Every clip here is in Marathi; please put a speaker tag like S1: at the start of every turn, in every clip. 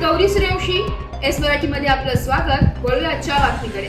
S1: गौरी सूर्यवंशी, एस मराठीमध्ये आपलं स्वागत। वळूया आजच्या बातमीकडे।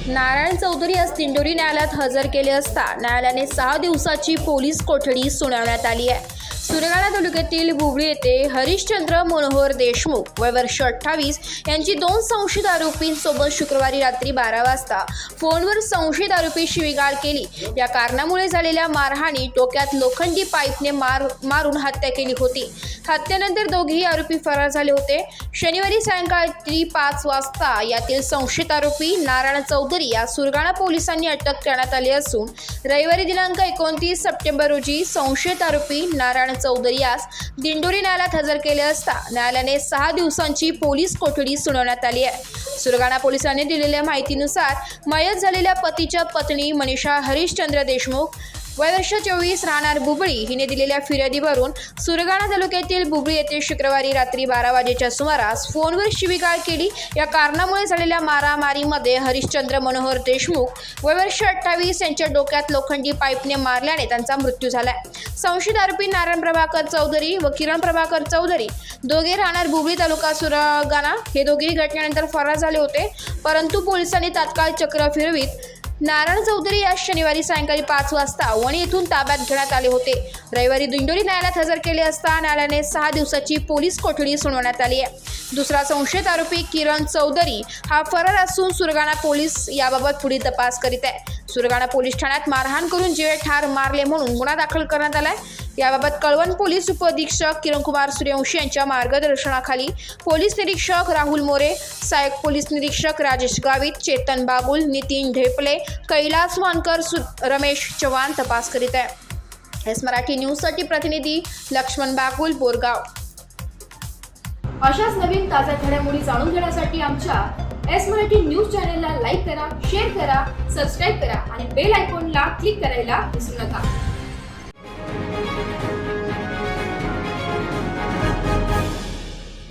S2: नारायण चौधरी आज दिंडोरी न्यायालयात हजर केले असता न्यायालयाने 6 दिवसाची पोलीस कोठडी सुनावण्यात आली आहे। सुरगाणा तालुक्यातील बुबळी येथे हरिश्चंद्र मनोहर देशमुख वय वर्ष 28 यांची 2 संशयित आरोपींसोबत शुक्रवारी रात्री 12 वाजता फोनवर संशयित आरोपी शिवीगाळ केली। या कारणामुळे झालेल्या मारहाणी डोक्यात लोखंडी पाईपने मारून हत्या केली होती। हत्येनंतर दोघेही आरोपी फरार झाले होते। शनिवारी सायंकाळी 5 वाजता यातील संशयित आरोपी नारायण चौधरी या सुरगाणा पोलिसांनी अटक करण्यात आली असून रविवारी दिनांक 29 सप्टेंबर रोजी संशयित आरोपी नारायण चौधरी यास दिंडोरी न्यायालयात हजर केले असता न्यायालयाने 6 दिवसांची पोलीस कोठडी सुनावण्यात आली आहे। सुरगाणा पोलिसांनी दिलेल्या माहितीनुसार मयत झालेल्या पतीच्या पत्नी मनीषा हरिश्चंद्र देशमुख वय वर्ष 24 राहणार बुबळी हिने दिलेल्या फिर्यादीवरून सुरगाणा तालुक्यातील बुबळी येथे शुक्रवारी रात्री 12 वाजेच्या सुमारास फोनवर शिवीगाळ केली। या कारणामुळे झालेल्या मारामारीमध्ये हरिश्चंद्र मनोहर देशमुख वय वर्ष 28 यांच्या डोक्यात लोखंडी पाईपने मारल्याने त्यांचा मृत्यू झाला। संशयित आरोपी नारायण प्रभाकर चौधरी व किरण प्रभाकर चौधरी दोघे राहणार बुबळी तालुका सुरगाणा हे दोघेही घटनेनंतर फरार झाले होते, परंतु पोलिसांनी तात्काळ चक्र फिरवीत नारायण चौधरी या शनिवारी सायंकाळी 5 वाजता वणी येथून ताब्यात घेण्यात आले होते। रविवारी दिंडोरी न्यायालयात हजर केले असता न्यायालयाने 6 दिवसाची पोलीस कोठडी सुनावण्यात आली आहे। दुसरा संशयित आरोपी किरण चौधरी हा फरार असून सुरगाणा पोलीस याबाबत पुढील तपास करीत आहे। सुरगाणा पोलीस ठाण्यात मारहाण करून जीवे ठार मारले म्हणून गुन्हा दाखल करण्यात आलाय। याबाबत कळवण पोलीस उपअधीक्षक किरणकुमार सूर्यवंशी यांच्या मार्गदर्शनाखाली पोलीस निरीक्षक राहुल मोरे, सहाय्यक पोलीस निरीक्षक राजेश गावित, चेतन बागुल, नितीन ढेपले, कैलास वानकर, रमेश चव्हाण तपास करीत आहे। एस मराठी न्यूजसाठी प्रतिनिधी लक्ष्मण बागुल, बोरगाव।
S1: अशाच नवीन ताज्या घडामोडी जाणून घेण्यासाठी आमच्या एस मराठी न्यूज चॅनलला लाईक करा, शेअर करा, सबस्क्राईब करा आणि बेल आयकॉनला क्लिक करायला विसरू नका।